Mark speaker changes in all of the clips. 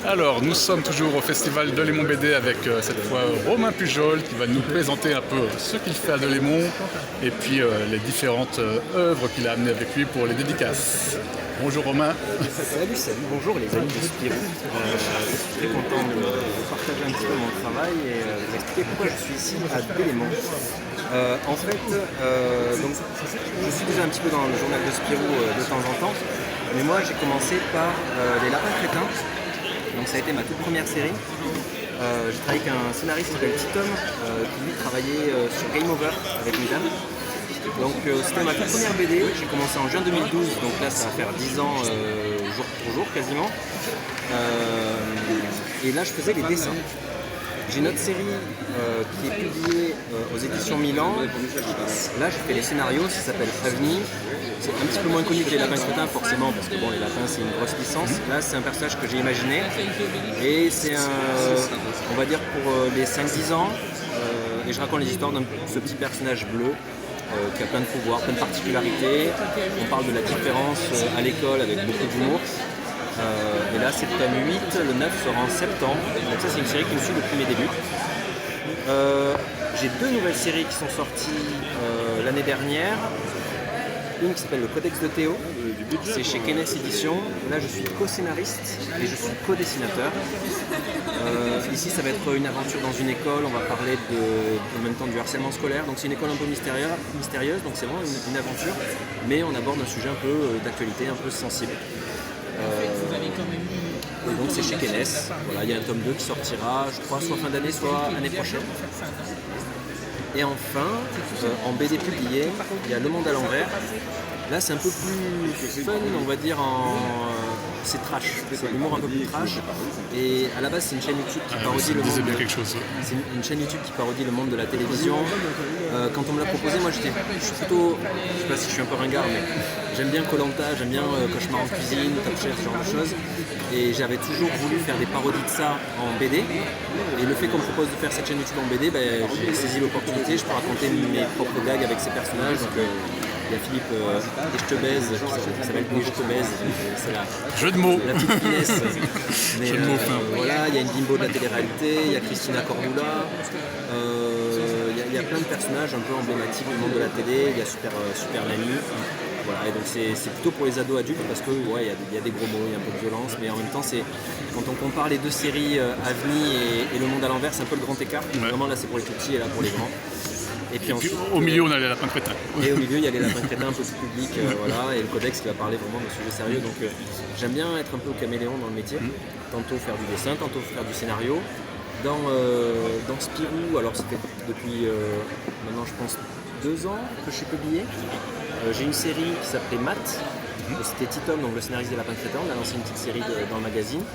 Speaker 1: Alors, nous sommes toujours au Festival Delémont BD avec cette fois Romain Pujol qui va nous présenter un peu ce qu'il fait à Delémont et puis les différentes œuvres qu'il a amenées avec lui pour les dédicaces. Bonjour Romain.
Speaker 2: Salut, bonjour les amis de Spirou. Je suis très content de partager un petit peu mon travail et de vous expliquer pourquoi je suis ici à Delémont. Donc, je suis déjà un petit peu dans le journal de Spirou de temps en temps, mais moi j'ai commencé par Les Lapins Crétins. Donc ça a été ma toute première série. J'ai travaillé avec un scénariste qui s'appelle Titom, qui lui travaillait sur Game Over avec Mesdames. Donc c'était ma toute première BD, j'ai commencé en juin 2012, donc là ça va faire 10 ans jour pour jour quasiment. Et là je faisais les dessins. J'ai une autre série qui est publiée aux éditions Milan. Là je fais les scénarios, ça s'appelle Avni. C'est un petit peu moins connu que les Lapins Crétins forcément, parce que bon, les lapins c'est une grosse licence. Là c'est un personnage que j'ai imaginé et c'est on va dire pour les 5-10 ans. Et je raconte les histoires de ce petit personnage bleu qui a plein de pouvoirs, plein de particularités. On parle de la différence à l'école avec beaucoup d'humour. Et là c'est le tome 8, le 9 sera en septembre. Donc ça c'est une série qui me suit depuis mes débuts. J'ai 2 nouvelles séries qui sont sorties l'année dernière. Une qui s'appelle Le Codex de Théo, c'est chez Kenes Éditions. Là je suis co-scénariste et je suis co-dessinateur. Ici ça va être une aventure dans une école, on va parler en même temps du harcèlement scolaire. Donc c'est une école un peu mystérieuse, donc c'est vraiment une aventure, mais on aborde un sujet un peu d'actualité, un peu sensible. Et donc c'est chez Kenes. Voilà, il y a un tome 2 qui sortira, je crois, soit fin d'année, soit année prochaine. Et enfin, en BD publié, il y a Le Monde à l'envers. Là, c'est un peu plus fun, on va dire, c'est trash, c'est l'humour un peu plus trash. Et à la base, c'est une chaîne YouTube qui parodie le monde. C'est une chaîne YouTube qui parodie le monde de la télévision. Quand on me l'a proposé, moi, je suis plutôt, je sais pas si je suis un peu ringard, mais j'aime bien Koh-Lanta, j'aime bien Cauchemar en cuisine, Top Chef, ce genre de choses. Et j'avais toujours voulu faire des parodies de ça en BD. Et le fait qu'on me propose de faire cette chaîne YouTube en BD, j'ai saisi l'opportunité. Je peux raconter mes propres gags avec ces personnages. Donc, il y a Philippe Echtebèze qui s'appelle Echtebèze. C'est
Speaker 1: jeu de mots.
Speaker 2: La petite finesse. Mais, voilà, il y a une bimbo de la télé-réalité, il y a Christina Cordula. Il y a plein de personnages un peu emblématiques du monde de la télé. Il y a Super Nanny. Voilà, et donc c'est plutôt pour les ados adultes parce que ouais, il y a des gros mots, il y a un peu de violence, mais en même temps quand on compare les 2 séries Avni et Le Monde à l'envers, c'est un peu le grand écart. Ouais. Vraiment là c'est pour les tout petits et là pour les grands. Et puis ensuite,
Speaker 1: au milieu on a les Lapins Crétins.
Speaker 2: Et au milieu il y a les Lapins Crétins un peu plus publics, voilà, et le codex qui va parler vraiment d'un sujet sérieux. Donc j'aime bien être un peu au caméléon dans le métier, tantôt faire du dessin, tantôt faire du scénario. Dans Spirou, alors c'était depuis maintenant je pense 2 ans que je suis publié. J'ai une série qui s'appelait Matt, c'était Titom, donc le scénariste des Lapins Crétins, on a lancé une petite série dans le magazine.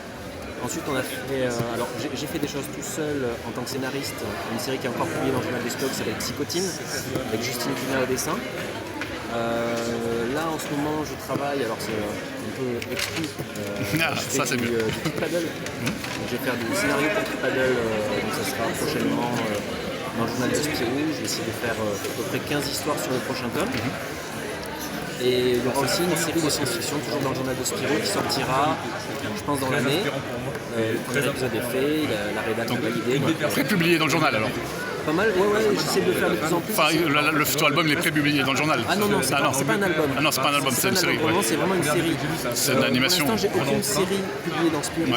Speaker 2: Ensuite on a fait, alors j'ai fait des choses tout seul en tant que scénariste, une série qui est encore publiée dans le journal des stocks qui s'appelle Psychotine, avec Justine Pina au dessin. Là en ce moment je travaille, alors c'est un peu exclu,
Speaker 1: ça c'est
Speaker 2: du Tripaddle. Je vais faire du scénario pour Tripaddle, donc ça sera prochainement dans le journal de Spirou. Je vais essayer de faire à peu près 15 histoires sur le prochain tome. Et il y aura aussi une série de science-fiction, toujours dans le journal de Spirou, qui sortira, je pense, dans l'année. Le premier épisode est fait, la rédaction est validée.
Speaker 1: Pré-publié dans le journal alors.
Speaker 2: Pas mal, ouais, j'essaie de le faire de plus en plus.
Speaker 1: Enfin, le futur album il est pré-publié dans le journal.
Speaker 2: Ah non, c'est pas un album.
Speaker 1: Ah non, c'est pas un album, c'est une série.
Speaker 2: Ouais. C'est vraiment une série.
Speaker 1: C'est une animation.
Speaker 2: Pour l'instant, j'ai aucune série publiée dans Spirou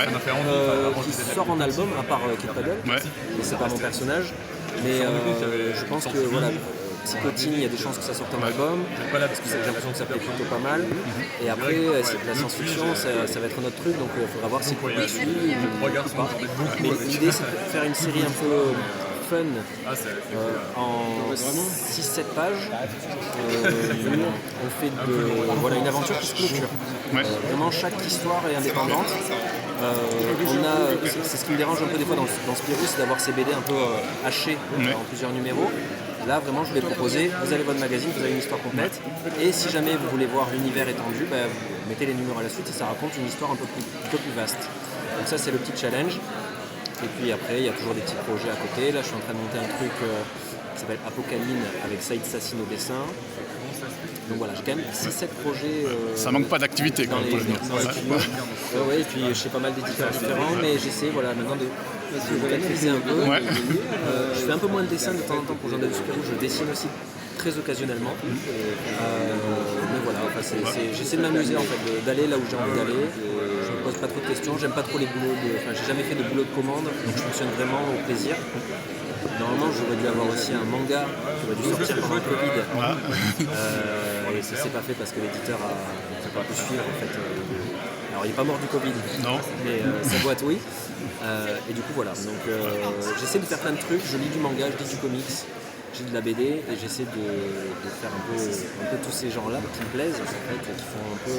Speaker 2: qui sort en album, à part Kid Paddle. Ouais. Et c'est pas mon personnage. Mais je pense que voilà. Psychotine, il y a des chances que ça sorte en album, parce que j'ai l'impression que ça plaît plutôt pas mal. Et après, c'est de la science-fiction, ça va être un autre truc, donc il faudra voir si le public suit ou pas. Mais l'idée, c'est de faire une série un peu fun en 6-7 pages. On fait une aventure qui se clôture. Vraiment, chaque histoire est indépendante. C'est ce qui me dérange un peu des fois dans Spirou, c'est d'avoir ces BD un peu hachés en plusieurs numéros. Là, vraiment, je voulais proposer, vous avez votre magazine, vous avez une histoire complète, et si jamais vous voulez voir l'univers étendu, vous mettez les numéros à la suite et ça raconte une histoire un peu plus vaste. Donc ça, c'est le petit challenge. Et puis après, il y a toujours des petits projets à côté. Là, je suis en train de monter un truc qui s'appelle Apocalypse avec Saïd Sassine au dessin. Donc voilà, j'ai quand même 6-7 projets.
Speaker 1: Ça manque pas d'activité
Speaker 2: dans
Speaker 1: pour l'avenir.
Speaker 2: dans les tuyaux. Ouais, et puis je fais pas mal d'éditeurs différents, mais j'essaie maintenant de maîtriser un peu.
Speaker 1: Ouais.
Speaker 2: Je fais un peu moins de dessin de temps en temps pour Gendarme du Super-Rouge, je dessine aussi très occasionnellement. Mais voilà, j'essaie de m'amuser en fait, d'aller là où j'ai envie d'aller. Je me pose pas trop de questions, j'aime pas trop les boulots j'ai jamais fait de boulot de commande, donc je fonctionne vraiment au plaisir. Normalement, j'aurais dû avoir aussi un manga qui aurait dû sortir pendant le Covid. Et ça s'est pas fait parce que l'éditeur n'a pas pu suivre en fait. Alors il n'est pas mort du Covid,
Speaker 1: Non.
Speaker 2: mais sa boîte oui. Et du coup voilà. Donc j'essaie de faire plein de trucs. Je lis du manga, je lis du comics, j'ai de la BD et j'essaie de faire un peu tous ces genres-là qui me plaisent en fait, qui font un peu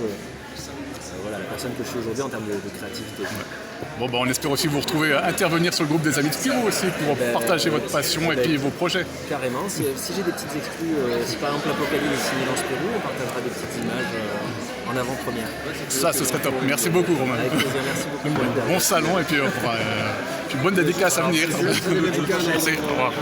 Speaker 2: la personne que je suis aujourd'hui en termes de créativité.
Speaker 1: Bon, on espère aussi vous retrouver, intervenir sur le groupe des Amis de Spirou aussi pour partager votre passion et puis vos projets.
Speaker 2: Carrément, si j'ai des petites exclus, si par exemple Apocalypse est signé dans Spirou, on partagera des petites images en avant-première.
Speaker 1: Ça, ce serait top. Merci beaucoup, Romain.
Speaker 2: Avec plaisir, merci beaucoup.
Speaker 1: Bon salon et puis bonne dédicace à venir. Merci, au revoir.